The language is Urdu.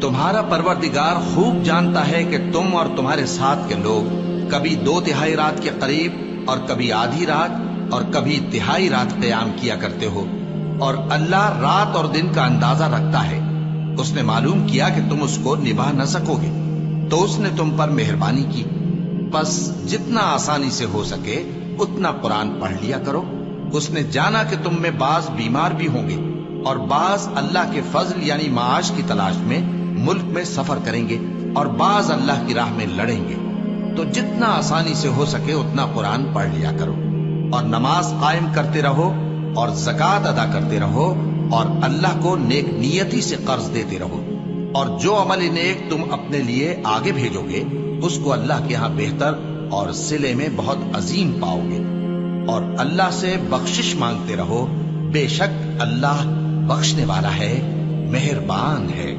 تمہارا پروردگار خوب جانتا ہے کہ تم اور تمہارے ساتھ کے لوگ کبھی 2/3 رات کے قریب اور کبھی آدھی رات اور کبھی تہائی رات قیام کیا کرتے ہو، اور اللہ رات اور دن کا اندازہ رکھتا ہے۔ اس نے معلوم کیا کہ تم اس کو نبھا نہ سکو گے تو اس نے تم پر مہربانی کی، پس جتنا آسانی سے ہو سکے اتنا قرآن پڑھ لیا کرو۔ اس نے جانا کہ تم میں بعض بیمار بھی ہوں گے اور بعض اللہ کے فضل یعنی معاش کی تلاش میں ملک میں سفر کریں گے اور بعض اللہ کی راہ میں لڑیں گے، تو جتنا آسانی سے ہو سکے اتنا قرآن پڑھ لیا کرو، اور نماز قائم کرتے رہو اور زکوٰۃ ادا کرتے رہو اور اللہ کو نیک نیتی سے قرض دیتے رہو، اور جو عمل نیک تم اپنے لیے آگے بھیجو گے اس کو اللہ کے ہاں بہتر اور صلے میں بہت عظیم پاؤ گے، اور اللہ سے بخشش مانگتے رہو، بے شک اللہ بخشنے والا ہے، مہربان ہے۔